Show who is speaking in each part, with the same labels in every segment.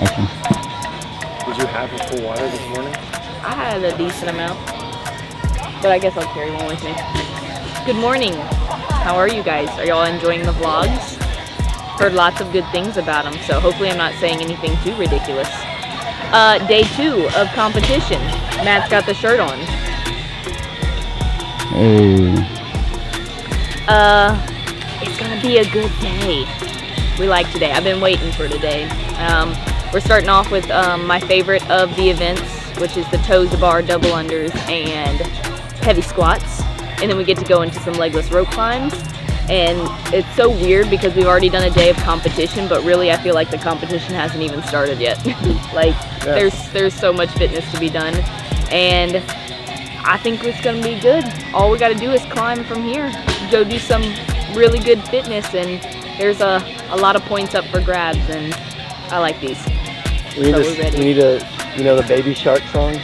Speaker 1: Okay.
Speaker 2: Did you have a full water this morning?
Speaker 3: I had a decent amount, but I guess I'll carry one with me. Good morning. How are you guys? Are y'all enjoying the vlogs? Heard lots of good things about them, so hopefully I'm not saying anything too ridiculous. Day 2 of competition. Matt's got the shirt on.
Speaker 1: Hey.
Speaker 3: It's gonna be a good day. We like today. I've been waiting for today. We're starting off with my favorite of the events, which is the toes to bar double unders and heavy squats. And then we get to go into some legless rope climbs. And it's so weird because we've already done a day of competition, but really I feel like the competition hasn't even started yet. There's so much fitness to be done. And I think it's gonna be good. All we gotta do is climb from here. Go do some really good fitness, and there's a lot of points up for grabs, and I like these.
Speaker 2: We need to, you know, the Baby Shark song?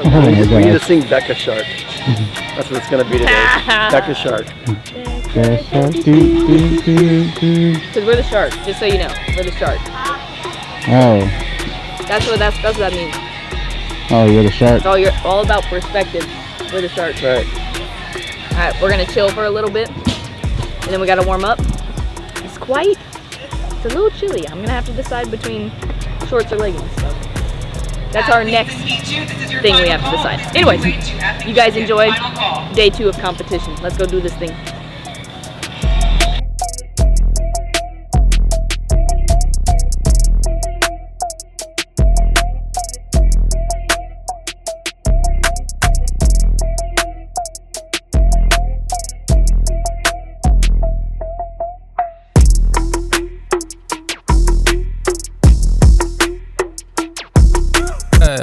Speaker 1: Oh
Speaker 2: we need to sing Becca Shark. That's what it's going to be today. Becca Shark.
Speaker 3: Because we're the shark, just so you know. We're the shark.
Speaker 1: Oh.
Speaker 3: That's what that means.
Speaker 1: Oh, you're the shark.
Speaker 3: It's all about perspective. We're the shark.
Speaker 2: Right.
Speaker 3: Alright, we're going to chill for a little bit, and then we got to warm up. It's a little chilly. I'm going to have to decide between shorts or leggings. So that's our next thing we have to decide. Anyways, you guys enjoyed day 2 of competition. Let's go do this thing.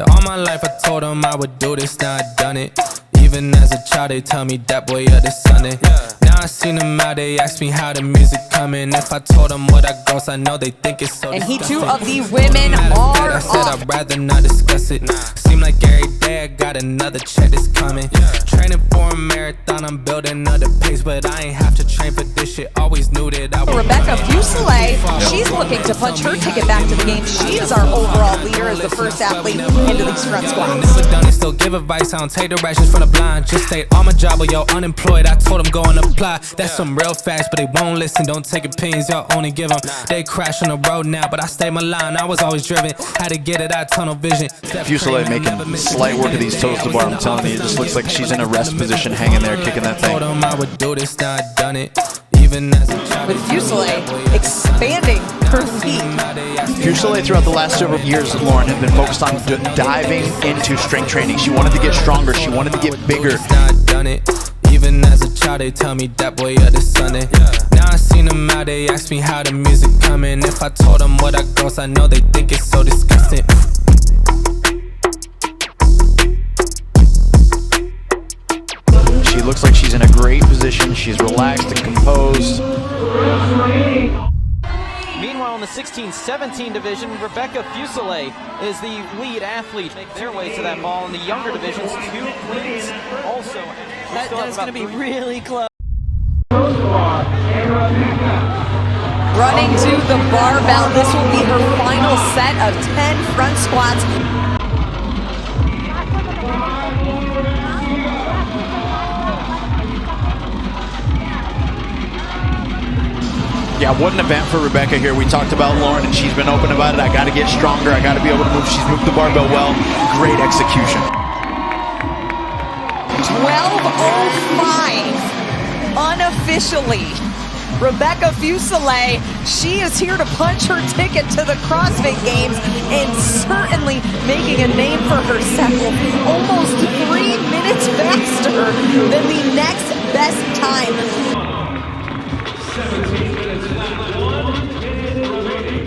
Speaker 4: All my life I told them I would do this, now I done it. Even as a child they tell me that boy you're the Sunday. Now I seen them out, they ask me how the music coming. If I told them what I gross, I know they think it's so
Speaker 5: and
Speaker 4: disgusting.
Speaker 5: he 2 of the women are
Speaker 4: I said
Speaker 5: up.
Speaker 4: I'd rather not discuss it. Seem like every day I got another check that's coming. Training for a marathon, I'm building up the pace, but I ain't have to train for this shit. Always knew that I would.
Speaker 5: Rebecca Fuselier, she's looking to punch her ticket back to the game. She is our overall leader as the first athlete into these front
Speaker 4: I
Speaker 5: squats.
Speaker 4: never done it, still give advice. I don't take directions from the blind. Just stay on my job or yo unemployed. I told them go and apply. That's some real facts, but they won't listen. Don't take opinions, y'all only give them. They crash on the road now, but I stay my line. I was always driven, had to get it out, tunnel vision.
Speaker 6: Fuselier making slight work of these toes to bar. I'm telling you, it just looks like she's in a rest position, hanging there, kicking that thing.
Speaker 4: I told them I would do this, now I done it. Even as a child,
Speaker 5: With Fuselier expanding her lead.
Speaker 6: Fuselier throughout the last several years, Lauren, has been focused on diving into strength training. She wanted to get stronger. She wanted to get bigger.
Speaker 4: Now I done it. Even as a child, they tell me that boy you're the Sunday. Now I seen them out, they ask me how the music coming. If I told them what I gross, I know they think it's so disgusting.
Speaker 6: She looks like she's in a great position. She's relaxed and composed.
Speaker 7: Meanwhile, in the 16-17 division, Rebecca Fuselier is the lead athlete. Make their way to that ball in the younger divisions. 2 queens also.
Speaker 5: That's going to be really close. Running to the barbell. This will be her final set of 10 front squats.
Speaker 6: Yeah, what an event for Rebecca here. We talked about Lauren, and she's been open about it. I got to get stronger. I got to be able to move. She's moved the barbell well. Great execution.
Speaker 5: 12:05 unofficially. Rebecca Fuselier, she is here to punch her ticket to the CrossFit Games and certainly making a name for herself. Almost 3 minutes faster than the next best time.
Speaker 8: 17 minutes left. 1 minute remaining.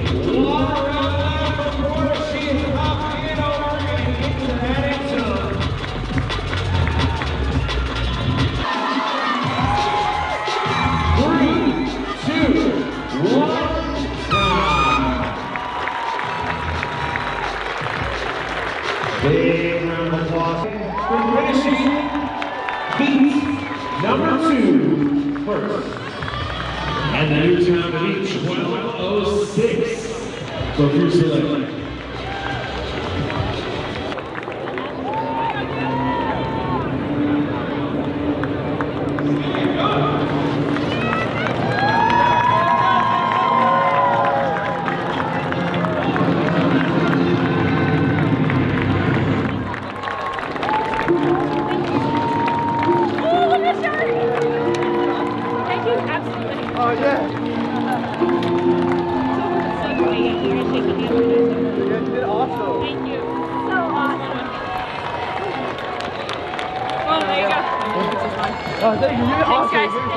Speaker 8: Big round of applause for finishing heat number 2 first. And the new time of each 12:06 for Fuselier.
Speaker 2: thank you. You're awesome.
Speaker 3: guys.
Speaker 2: You're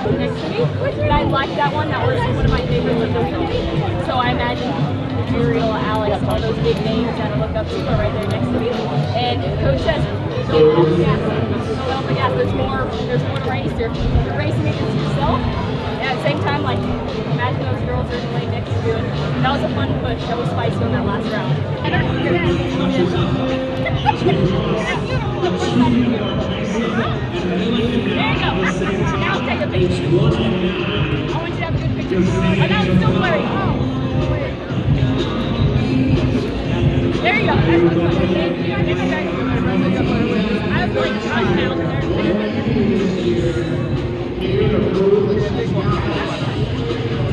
Speaker 3: Thanks,
Speaker 2: so
Speaker 3: I like that one. That was one of my favorites of the week. So I imagine Muriel, Alex, all those big names that I look up to are right there next to me. And Coach says, don't forget, there's more to race. You're racing against yourself. And at the same time, like, imagine those girls are laying next to you. And that was a fun push. That was spicy on that last round. And there you go. Now take a picture. I want you to have a good picture. Oh, now it's still blurry. There you go. That's what's up. Thank you. I was like, trying down there.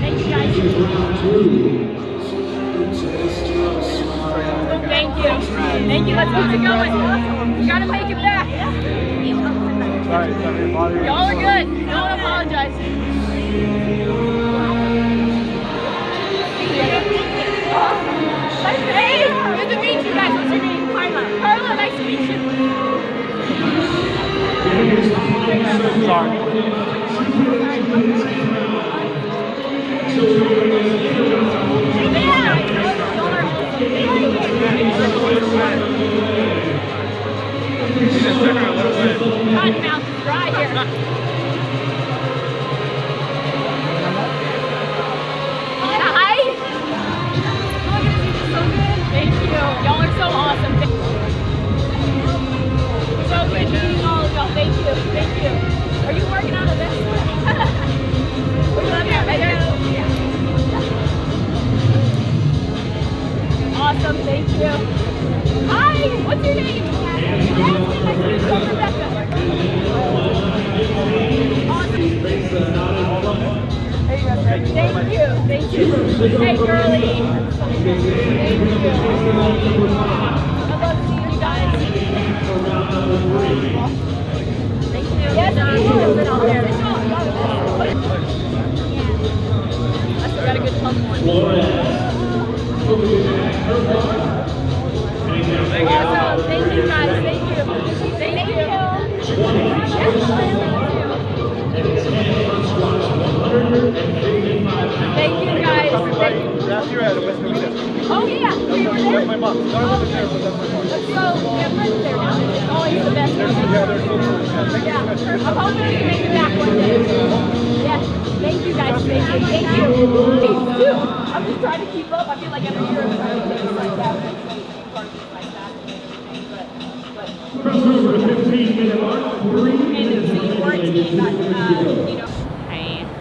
Speaker 3: Thank you, guys. Thank you. Thank you. Let's keep it going. We gotta make it back. Y'all are good. Don't apologize. Hey, good to meet you guys. What's your name? Carla. Carla, nice to meet you.
Speaker 2: sorry.
Speaker 3: Cottonmouth is dry here. Hi. Thank you. Y'all are so awesome. So good meeting all of y'all. Thank you. Thank you. Are you working out of this? We're right there. Awesome. Thank you. Hi. What's your name? Rebecca. Awesome. Thank you. Thank you. Hey, girlie. Thank you. I love seeing you guys. Thank you. Yes, you are. Out there. I still got a good pump one. Awesome. Thank you, guys. Thank you. Thank you. Thank you, guys.
Speaker 2: Last year at West Memphis.
Speaker 3: Oh, yeah. We were there.
Speaker 2: My mom. No, I wasn't there, but that's my mom.
Speaker 3: So, we have friends there now. It's always the best.
Speaker 2: Yeah, they're so cool.
Speaker 3: Yeah. I'm hoping we can make it back one day. Yeah. Thank you, guys. Thank you. Thank you. Me too. I'm just trying to keep up. I feel like every year I'm trying to take like that.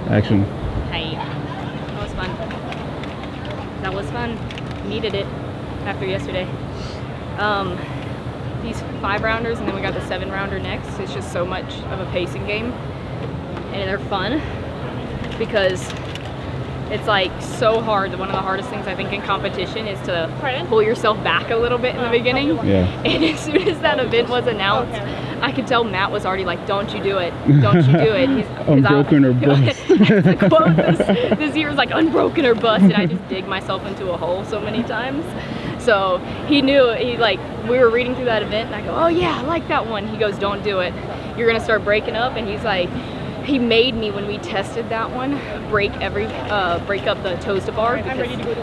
Speaker 1: Action.
Speaker 3: Hey, that was fun. That was fun. Needed it after yesterday. These 5-rounders and then we got the 7-rounder next. It's just so much of a pacing game, and they're fun because it's like so hard. One of the hardest things I think in competition is to pull yourself back a little bit in the beginning.
Speaker 1: Yeah.
Speaker 3: And as soon as that event was announced, I could tell Matt was already like, "Don't you do it? Don't you do it?"
Speaker 1: Unbroken or bust.
Speaker 3: The quote this year was like, "Unbroken or bust," and I just dig myself into a hole so many times. So he knew. He like, we were reading through that event, and I go, "Oh yeah, I like that one." He goes, "Don't do it. You're gonna start breaking up." And he's like, he made me, when we tested that one, break up the toes to bar because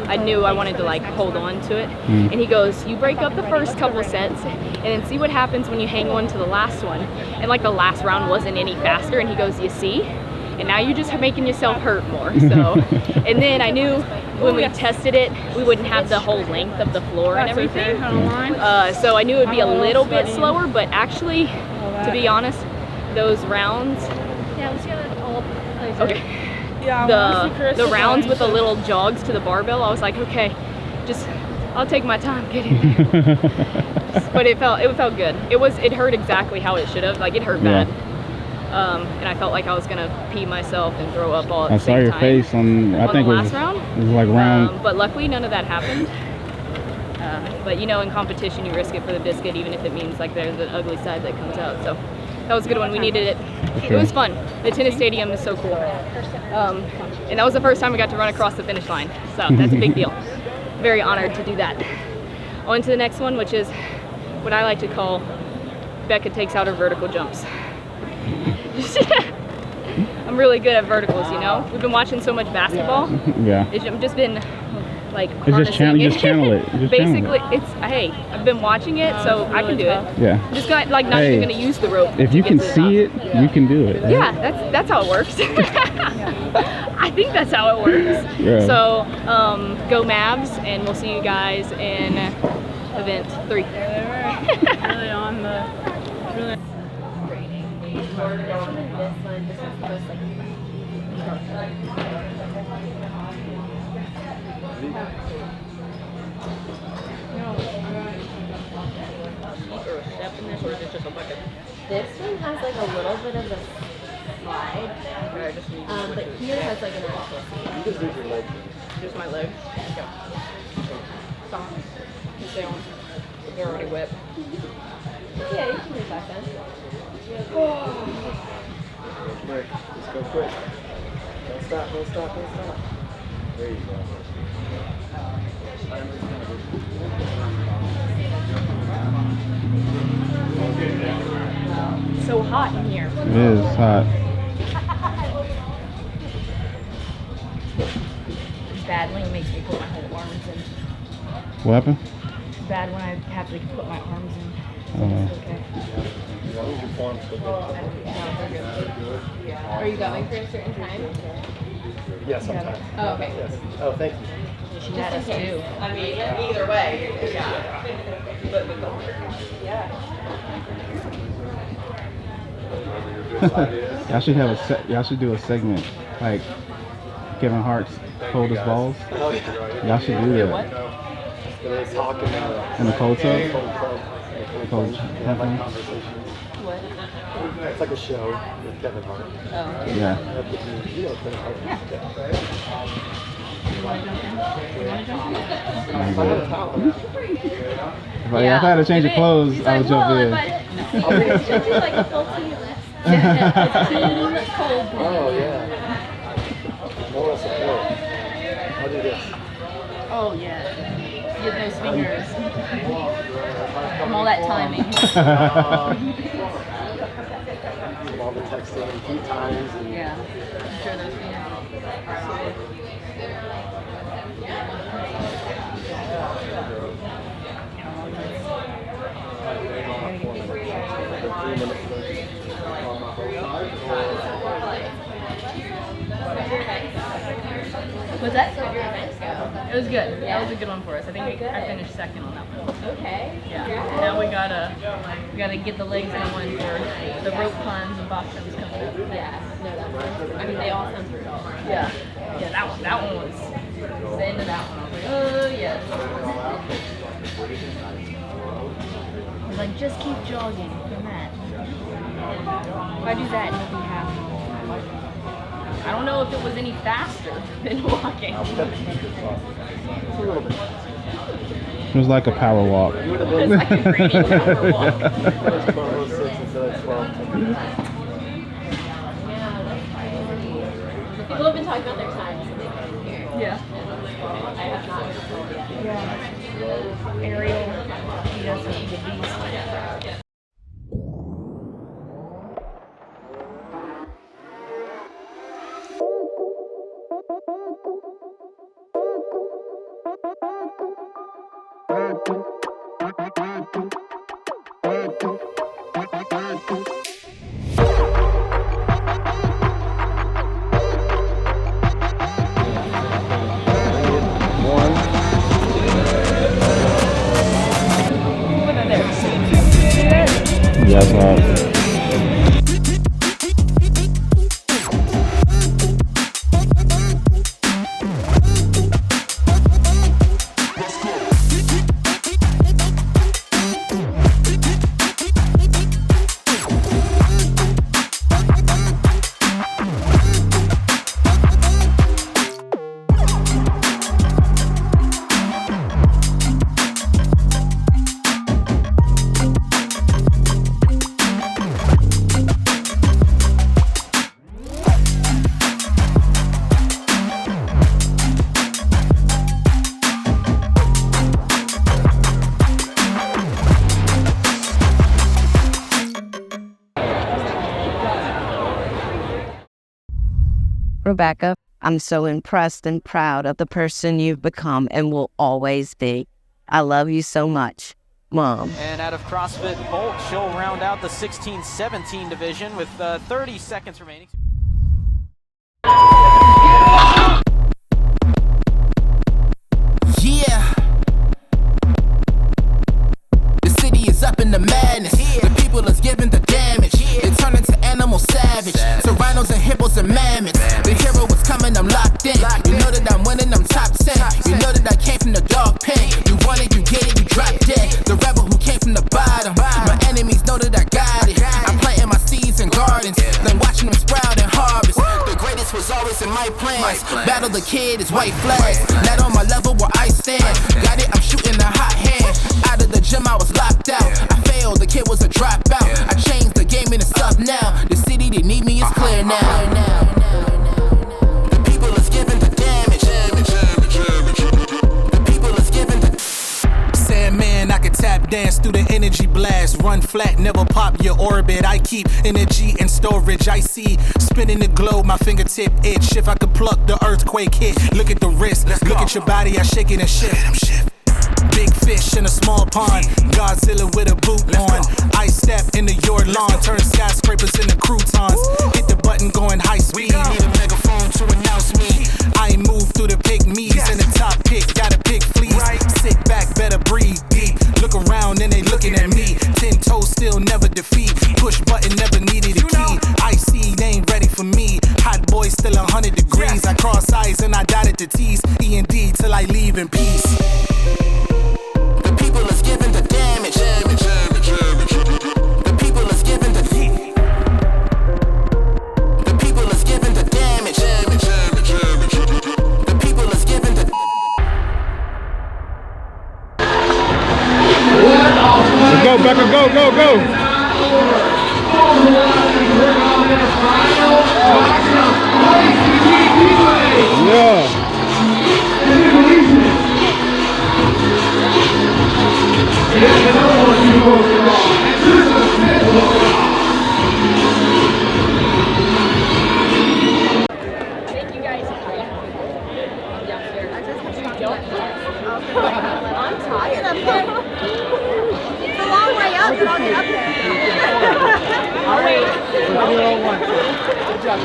Speaker 3: I knew I wanted to like hold on to it. And he goes, "You break up the first couple sets and then see what happens when you hang on to the last one." And like the last round wasn't any faster, and he goes, "You see? And now you're just making yourself hurt more." So, and then I knew when we tested it, we wouldn't have the whole length of the floor and everything. So I knew it would be a little bit slower, but actually, to be honest, those rounds, okay. The rounds with the little jogs to the barbell, I was like, okay, just I'll take my time getting there. But it felt good. It hurt exactly how it should have. Like, it hurt bad. And I felt like I was gonna pee myself and throw up all at the same time.
Speaker 1: I saw your face on I think
Speaker 3: the
Speaker 1: it
Speaker 3: last
Speaker 1: was,
Speaker 3: round.
Speaker 1: It was like round.
Speaker 3: But luckily none of that happened. But you know, in competition you risk it for the biscuit, even if it means like there's an ugly side that comes out. So That was a good one. We needed it.
Speaker 1: Sure.
Speaker 3: It was fun. The tennis stadium is so cool. And that was the first time we got to run across the finish line. So that's a big deal. Very honored to do that. On to the next one, which is what I like to call Becca takes out her vertical jumps. I'm really good at verticals, you know? We've been watching so much basketball.
Speaker 1: Yeah.
Speaker 3: I've just been like
Speaker 1: It's just
Speaker 3: harnessing
Speaker 1: you just channel it. You just
Speaker 3: Basically,
Speaker 1: channel it.
Speaker 3: it's, hey, I've been watching it, so I can do it.
Speaker 1: Yeah.
Speaker 3: I'm just not even
Speaker 1: Hey,
Speaker 3: gonna use the rope.
Speaker 1: If
Speaker 3: to
Speaker 1: you
Speaker 3: get
Speaker 1: can
Speaker 3: to the
Speaker 1: see
Speaker 3: top.
Speaker 1: it, you can do it. Right?
Speaker 3: Yeah, that's how it works. I think that's how it works.
Speaker 1: Yeah.
Speaker 3: So, go Mavs, and we'll see you guys in event 3.
Speaker 9: Really on the.
Speaker 10: This one has like a little bit of a slide, but here has like an actual seat.
Speaker 3: Just my leg. Go. Stop. Stay on. They're already wet.
Speaker 10: Yeah, you can do that then.
Speaker 2: Quick. Just go quick. Don't stop, don't stop, don't stop. There you go.
Speaker 3: It's so hot in here.
Speaker 1: It is hot.
Speaker 3: It's bad when it makes me put my whole arms in.
Speaker 1: What happened?
Speaker 3: It's bad when I have to put my arms in. Okay.
Speaker 10: Are you going for a certain time?
Speaker 2: Yes, sometimes.
Speaker 10: Oh, okay.
Speaker 2: Yes. Oh, thank you.
Speaker 3: She had us too.
Speaker 5: I mean, either way, yeah.
Speaker 1: Y'all should have y'all should do a segment like Kevin Hart's coldest balls.
Speaker 2: Oh, yeah.
Speaker 1: Y'all should do that.
Speaker 2: They're talking
Speaker 1: In the cold tub?
Speaker 2: Cold
Speaker 1: Have
Speaker 2: like
Speaker 1: fun?
Speaker 2: conversations.
Speaker 3: What?
Speaker 2: It's like a show with Kevin Hart.
Speaker 3: Oh.
Speaker 1: Yeah.
Speaker 2: You know Kevin Hart.
Speaker 1: If I had to change your clothes, I would jump in.
Speaker 10: It's just like a full tea list. Team cold.
Speaker 2: Oh, yeah. Moral support. I'll do this.
Speaker 3: Oh yeah. Get those fingers. From all that timing.
Speaker 2: All the texting a few times. And
Speaker 3: Yeah. I'm sure those fingers. Was that? It was good. That was a good one for us. I think I finished second on that one.
Speaker 10: Okay.
Speaker 3: Yeah. Now we gotta get the legs going for the rope climbs and box jumps coming up.
Speaker 10: Yeah. No, that one. I mean, they all sound brutal.
Speaker 3: Yeah. Yeah. That one was the end of that one. I was like, oh yes. I was like, just keep jogging from that. If I do that, you'll be happy. I don't know if it was any faster than walking.
Speaker 1: It was like a power walk.
Speaker 3: It was like a great power walk.
Speaker 10: People have been talking about their times here.
Speaker 3: Yeah.
Speaker 10: I have not heard yet.
Speaker 3: Yeah. Ariel, he does such a good beast.
Speaker 1: Yeah, it's hot.
Speaker 11: Rebecca. I'm so impressed and proud of the person you've become and will always be. I love you so much, Mom.
Speaker 7: And out of CrossFit Bulk, she'll round out the 16-17 division with 30 seconds remaining.
Speaker 12: Yeah. The city is up in the madness. The people is giving the damage. They turn into animal savage. So rhinos and hippos and mammoths. The hero was coming, I'm locked in. You know that I'm winning, I'm top 10. You know that I came from the dog pen. You want it, you get it, you drop dead. The rebel who came from the bottom. My enemies know that I got it. I'm planting my seeds in gardens, then watching them sprout and harvest. The greatest was always in my plans. Battle the kid is white flags. Not on my level where I stand. Got it, I'm shooting a hot hand. Out of the gym, I was locked out. I failed, the kid was a dropout. I changed the game and it's up now. The city, they need me, it's clear now. The people is giving the damage. The people is giving the...
Speaker 4: Sandman, I can tap dance through the energy blast. Run flat, never pop your orbit. I keep energy in storage. I see spinning the globe, my fingertip itch. If I could pluck the earthquake hit. Look at the wrist, look at your body, I shake it and shift. Big fish in a small pond, Godzilla with a boot on. I step into your lawn, turn skyscrapers into croutons. Hit the button going high speed, need a megaphone to announce me. I move through the pygmies in the top pick, got a pick fleece. Sit back, better breathe deep. Look around and they looking at me. 10 toes still never defeat. Push button never needed a key. I see they ain't ready for me. Hot boy still 100 degrees. I cross eyes and I dotted the T's. E&D till I leave in peace.
Speaker 12: The people is giving the damage. The people is giving the... The people is giving the damage. The people is giving the...
Speaker 1: Let's go, Becca, go, go, go. Yeah.
Speaker 3: Thank you guys.
Speaker 10: I'm tired up there. It's a long way up, but I'll get up there.
Speaker 3: I'll wait.
Speaker 2: We'll do it all once. Good job.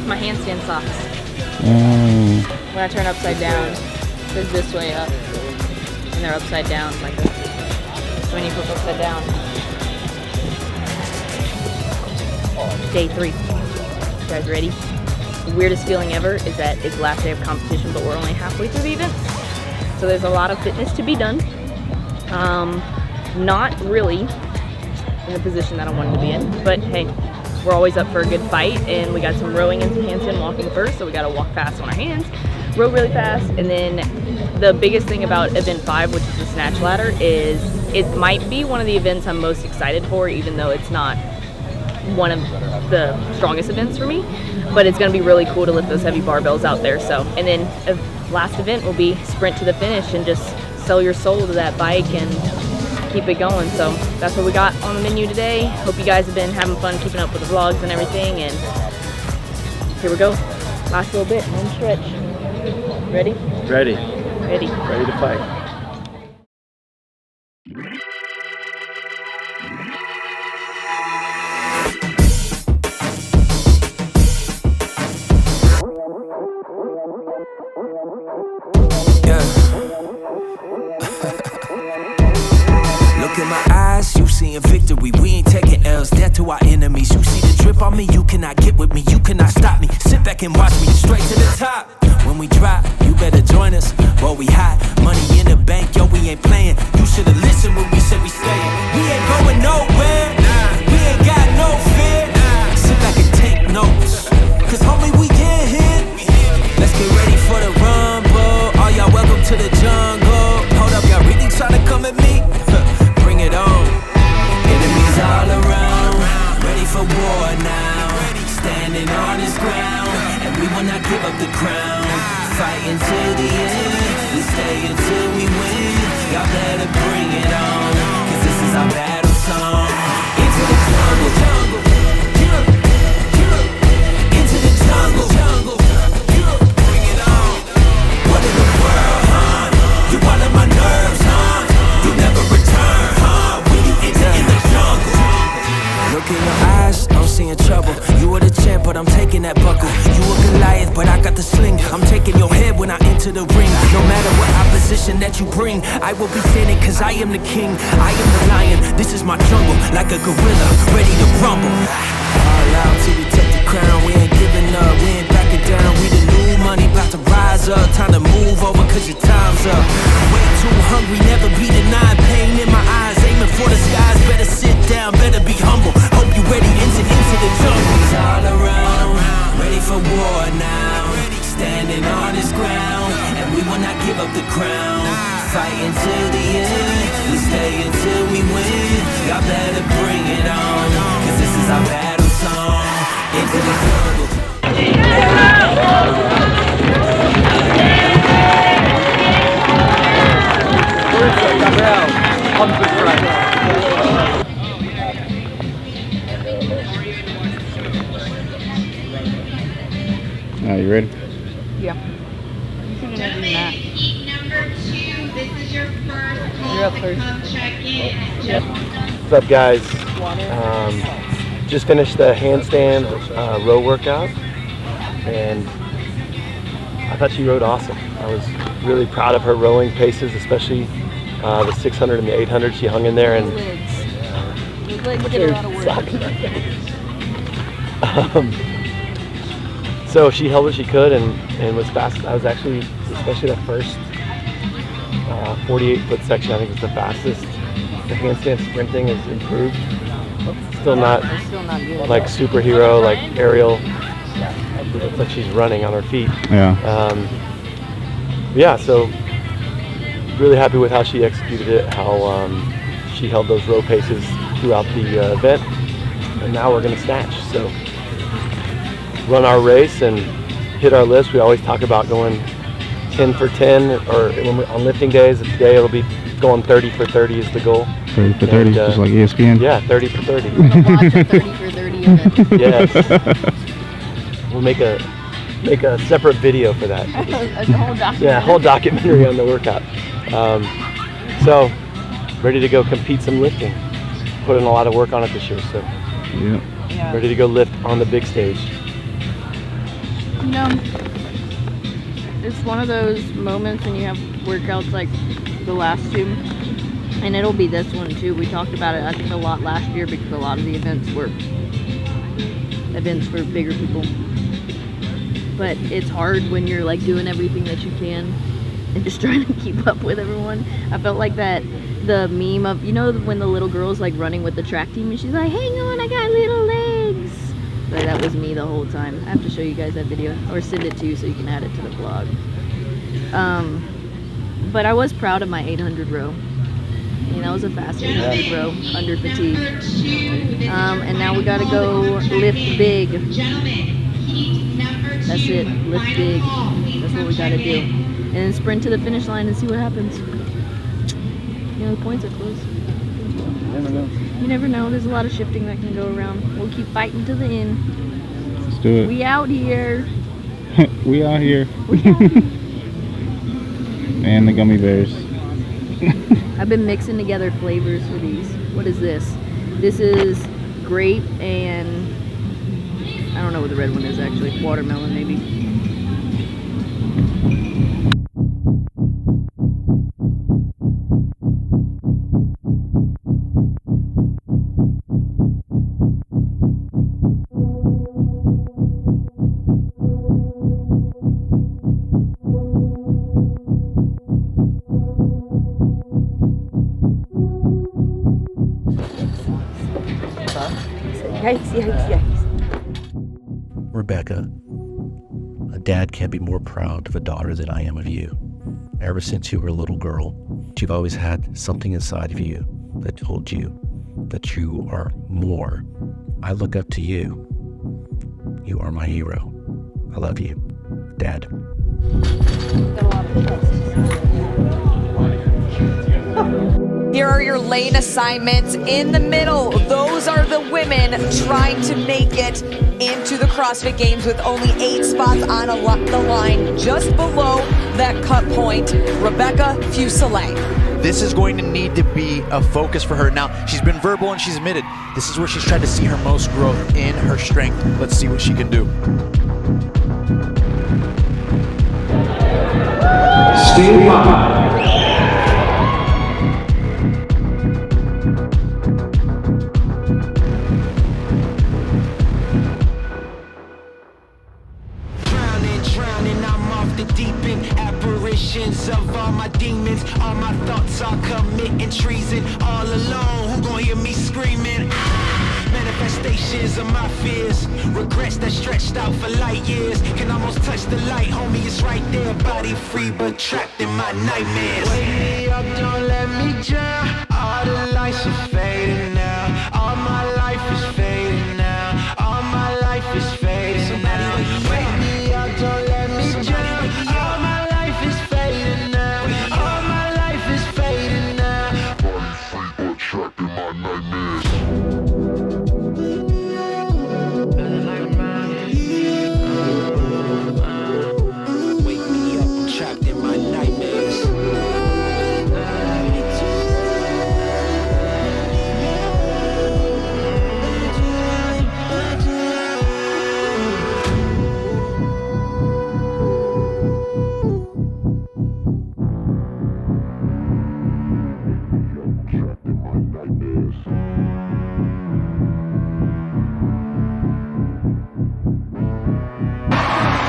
Speaker 3: My handstand socks. When I turn upside down, it's this way up, and they're upside down like this. So when you flip upside down, day 3. You guys ready? The weirdest feeling ever is that it's the last day of competition, but we're only halfway through the event. So there's a lot of fitness to be done. Not really in the position that I wanted to be in, but hey, we're always up for a good fight, and we got some rowing and some handstand walking first, so we gotta walk fast on our hands, row really fast, and then the biggest thing about event 5, which is the snatch ladder, is it might be one of the events I'm most excited for, even though it's not one of the strongest events for me, but it's gonna be really cool to lift those heavy barbells out there. So, and then last event will be sprint to the finish and just sell your soul to that bike and keep it going. So that's what we got on the menu today. Hope you guys have been having fun keeping up with the vlogs and everything, and here we go. Last little bit, home stretch. Ready?
Speaker 2: Ready.
Speaker 3: Ready.
Speaker 2: Ready to fight.
Speaker 13: Look in my eyes, you seeing victory. We ain't taking L's, death to our enemies. You see the drip on me, you cannot get with me, you cannot stop me. Sit back and watch me, straight to the top. When we drop, you better join us. Boy, we hot, money in the bank, yo, we ain't playing. You should've listened when we said we staying. We ain't going nowhere, we ain't got no fear. Sit back and take notes, cause homie, we get hit. Let's get ready for the rumble. All y'all welcome to the jungle. Hold up, y'all really tryna come at me? Bring it on. Enemies all around, ready for war now. Standing on this ground, and we will not give up the crown. Fighting till the end, we stay until we win. Y'all better bring it on, cause this is our battle song. Into the jungle, jungle. Into the jungle, jungle. Bring it on. What in the world, huh? You all in my nerves, huh? You never return, huh? When you enter in the jungle. Look in your eyes, I'm seeing trouble. You were the champ, but I'm taking that buckle. You a Goliath, but I got the sling. I'm taking your head when I enter the ring. No matter what opposition that you bring, I will be standing cause I am the king. I am the lion, this is my jungle. Like a gorilla, ready to rumble. All out till we take the crown. We ain't giving up, we ain't backing down. We the new money, about to rise up. Time to move over cause your time's up. Way too hungry, never be denied. Pain in my eyes, aiming for the skies. Better sit down, better be humble. Hope you ready, into the jungle. It's all around, ready for war now. Standing on this ground, and we will not give up the crown. Fighting till the end, we stay until we win. Y'all better bring it on, cause this is our battle song. Into the jungle.
Speaker 1: Are you ready?
Speaker 3: Yeah.
Speaker 14: Gentlemen, heat number 2, this is your first call
Speaker 3: You're up
Speaker 14: to
Speaker 3: first.
Speaker 14: come check in.
Speaker 3: Yep.
Speaker 2: What's up, guys? Just finished the handstand row workout, and I thought she rode awesome. I was really proud of her rowing paces, especially the 600 and the 800. She hung in there, and
Speaker 3: Those legs get a lot of work.
Speaker 2: So she held what she could and was fast. I was actually, especially that first 48-foot section, I think was the fastest. The handstand sprinting is improved. Still not
Speaker 3: good.
Speaker 2: like superhero, like aerial. It looks like she's running on her feet.
Speaker 1: Yeah.
Speaker 2: Yeah, so really happy with how she executed it, how she held those row paces throughout the event. And now we're gonna snatch. So run our race and hit our list. We always talk about going 10 for 10, or on lifting days. Today it'll be going 30 for 30 is the goal.
Speaker 1: 30 for 30, just like ESPN.
Speaker 2: Yeah, 30 for 30.
Speaker 3: Watch a 30 for 30 event.
Speaker 2: Yes. We'll make a separate video for that.
Speaker 3: A whole documentary.
Speaker 2: Yeah, a whole documentary on the workout. So ready to go compete some lifting. Put in a lot of work on it this year, so
Speaker 1: yeah.
Speaker 2: Ready to go lift on the big stage.
Speaker 3: You know, it's one of those moments when you have workouts like the last two, and it'll be this one too. We talked about it, I think, a lot last year because a lot of the events were events for bigger people. But it's hard when you're like doing everything that you can and just trying to keep up with everyone. I felt like the meme of, you know, when the little girl's like running with the track team and she's like, hang on, I got little legs. But that was me the whole time. I have to show you guys that video or send it to you so you can add it to the vlog. But I was proud of my 800 row. I mean, that was a fast 800 row under fatigue. And now we gotta go lift big. That's it, lift big. That's what we gotta do. And then sprint to the finish line and see what happens. You know, the points are close.
Speaker 1: You never know.
Speaker 3: You never know, there's a lot of shifting that can go around. We'll keep fighting to the end.
Speaker 1: Let's do it.
Speaker 3: We out here.
Speaker 1: We out here.
Speaker 3: We out here.
Speaker 1: And the gummy bears.
Speaker 3: I've been mixing together flavors for these. What is this? This is grape and I don't know what the red one is actually. Watermelon maybe.
Speaker 15: Rebecca, a dad can't be more proud of a daughter than I am of you. Ever since you were a little girl, you've always had something inside of you that told you that you are more. I look up to you. You are my hero. I love you, Dad.
Speaker 5: Here are your lane assignments. In the middle, those are the women trying to make it into the CrossFit Games with only 8 spots on the line. Just below that cut point, Rebecca Fuselier.
Speaker 6: This is going to need to be a focus for her. Now, she's been verbal and she's admitted this is where she's tried to see her most growth in her strength. Let's see what she can do.
Speaker 8: Stand by.
Speaker 13: Of all my demons, all my thoughts are committing treason. All alone, who gon' hear me screaming? Manifestations of my fears, regrets that stretched out for light years. Can almost touch the light, homie, it's right there. Body free, but trapped in my nightmares. Wake me up, don't let me drown. All the lights are fading now. All my life is fading now. All my life is fading now. Wake me up, don't let me drown. All my life is fading now. All my life is fading now. Body free, but trapped in my nightmares. Wake me up, I'm trapped in my nightmares.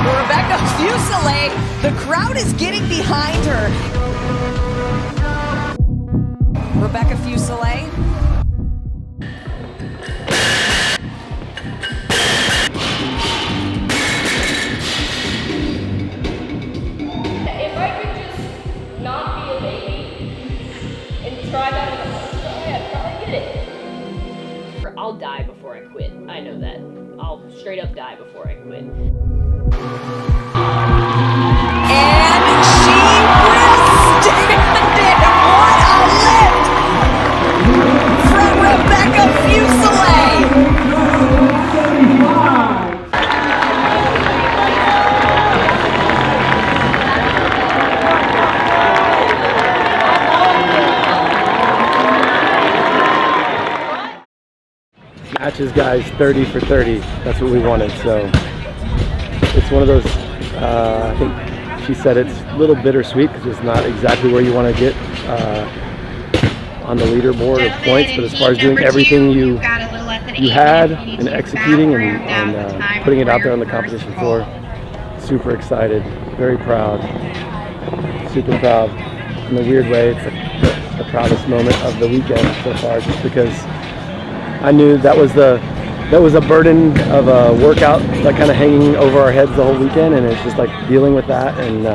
Speaker 5: Rebecca Fuselier, the crowd is getting behind her. Rebecca Fuselier.
Speaker 3: If I could just not be a baby and try that in the first try, I'd probably get it. I'll die before I quit. I know that. I'll straight up die before I quit.
Speaker 5: And she will stand it. What a lift from Rebecca Fuselier.
Speaker 2: Matches, guys, 30 for 30. That's what we wanted. So it's one of those, I think she said it's a little bittersweet because it's not exactly where you want to get on the leaderboard of points, but as far as doing everything you had and executing and putting it out there on the competition floor, super excited, very proud, super proud. In a weird way, it's the proudest moment of the weekend so far, just because I knew that was a burden of a workout like kind of hanging over our heads the whole weekend, and it's just like dealing with that and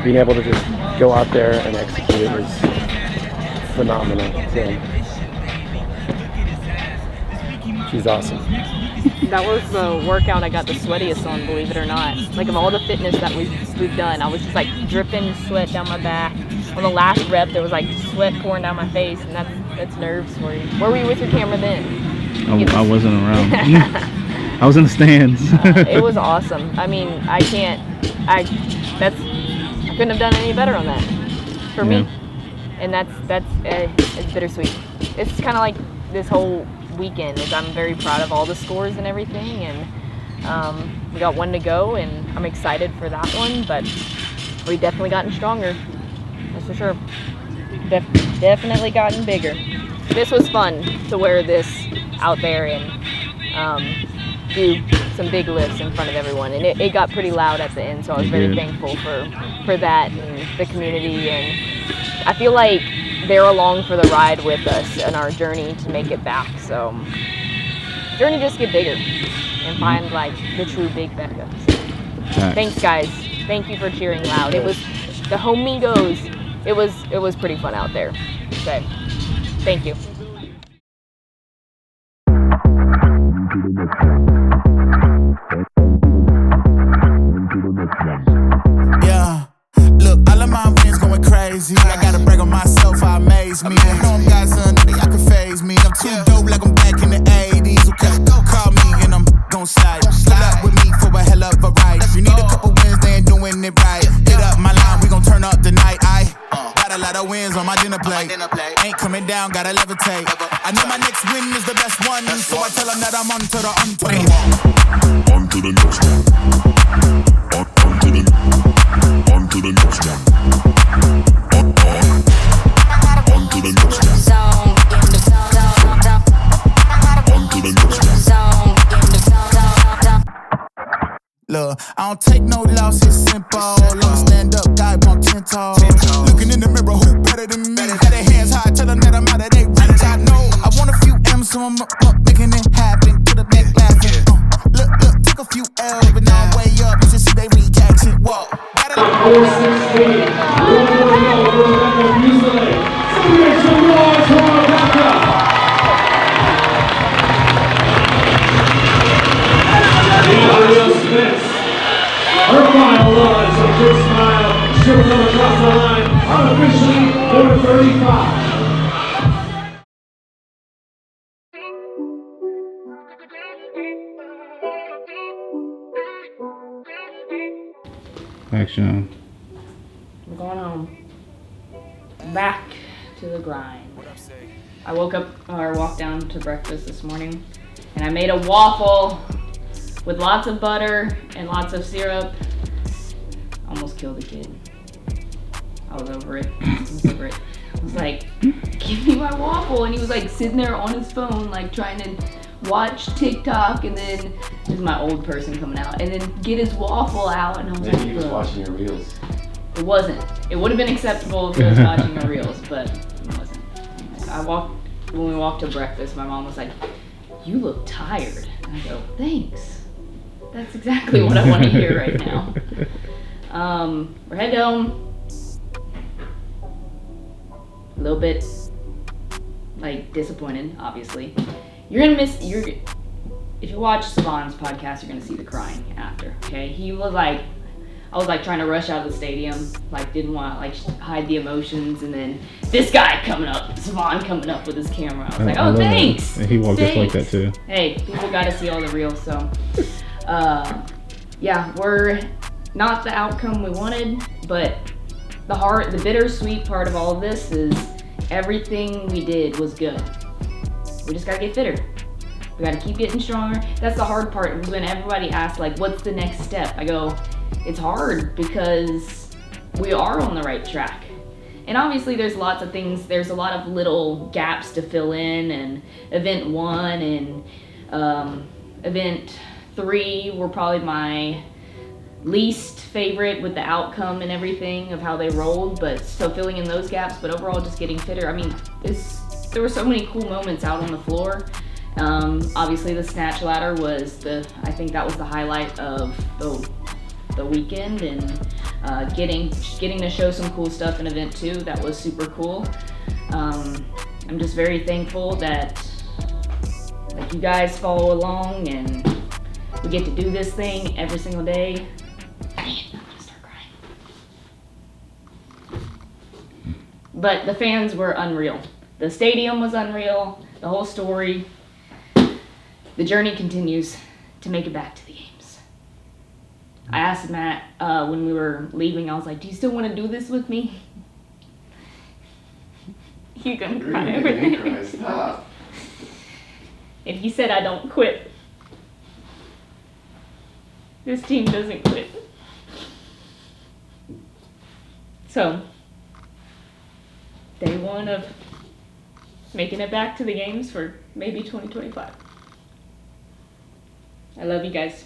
Speaker 2: being able to just go out there and execute it was phenomenal. So she's awesome.
Speaker 3: That was the workout I got the sweatiest on, believe it or not. Like of all the fitness that we've done, I was just like dripping sweat down my back. On the last rep, there was like sweat pouring down my face, and that's nerves for you. Where were you with your camera then?
Speaker 1: I wasn't around. I was in the stands.
Speaker 3: It was awesome. I mean, couldn't have done any better on that for me. And that's it's bittersweet. It's kind of like this whole weekend is I'm very proud of all the scores and everything, and we got one to go, and I'm excited for that one, but we've definitely gotten stronger, that's for sure. Definitely gotten bigger. This was fun to wear this out there and do some big lifts in front of everyone, and it got pretty loud at the end, so I was very thankful for that and the community, and I feel like they're along for the ride with us in our journey to make it back. So journey just get bigger and find like the true big Becca. So, thanks guys. Thank you for cheering loud. It was the homingos. It was pretty fun out there. Okay. Thank you.
Speaker 12: Yeah. Look, all of my wins going crazy. I gotta brag on myself, I amaze me. I know I'm got something that I can phase me. I'm too dope like I'm back in the 80s. Okay, call me and I'm gon' slide. Pull up with me for a hell of a ride. You need a couple wins, they ain't doing it right. Hit up my line, we gon' turn up the night. I got a lot of wins on my dinner plate. Ain't coming down, gotta levitate. I know my next win is the best one, so I tell them that I'm on to the unplay.
Speaker 13: On to the next one. On to the next one. On to the next one. On to the next one.
Speaker 12: Look, I don't take no loss, it's simple. I'm a stand-up guy, walk 10 toes. Looking in the mirror, who better than me? Got their hands high, tell them that I'm out of their reach. I know I want a few M's, so I'm up, making it happen. To the back laughing. Look, took a few L's, but now I'm way up. You should see they reaction. Whoa.
Speaker 8: 416. Her final was a good smile. She'll come across the line, unofficially number 35.
Speaker 1: Action.
Speaker 3: I'm going home. Back to the grind. I woke up or walked down to breakfast this morning, and I made a waffle with lots of butter and lots of syrup. Almost killed the kid. I was over it. I was like, give me my waffle. And he was like sitting there on his phone, like trying to watch TikTok, and then there's my old person coming out, and then get his waffle out, and I was
Speaker 2: Maybe
Speaker 3: like,
Speaker 2: he was watching your reels.
Speaker 3: It wasn't. It would have been acceptable if he was watching the reels, but it wasn't. When we walked to breakfast, my mom was like, you look tired. And I go, thanks. That's exactly what I want to hear right now. We're headed home. A little bit, like, disappointed, obviously. If you watch Savon's podcast, you're gonna see the crying after, okay? I was like trying to rush out of the stadium, like didn't want to like hide the emotions, and then this guy coming up, Savon coming up with his camera. I was like, oh, thanks.
Speaker 1: And he walked just like that too.
Speaker 3: Hey, people got to see all the reels, so yeah, we're not the outcome we wanted, but the bittersweet part of all of this is everything we did was good. We just gotta get fitter. We gotta keep getting stronger. That's the hard part. When everybody asks, like, what's the next step? I go, it's hard because we are on the right track. And obviously there's lots of things, there's a lot of little gaps to fill in, and event 1 and event 3 were probably my least favorite with the outcome and everything of how they rolled, but so filling in those gaps, but overall just getting fitter. I mean, there were so many cool moments out on the floor. Obviously the snatch ladder was I think that was the highlight of the weekend, and getting to show some cool stuff in event 2, that was super cool. I'm just very thankful that like you guys follow along and we get to do this thing every single day. I'm gonna start crying. But the fans were unreal. The stadium was unreal, the whole story. The journey continues to make it back to the games. I asked Matt when we were leaving, I was like, do you still want to do this with me? He's gonna cry over this. And he said I don't quit. This team doesn't quit. So, day one of making it back to the games for maybe 2025. I love you guys.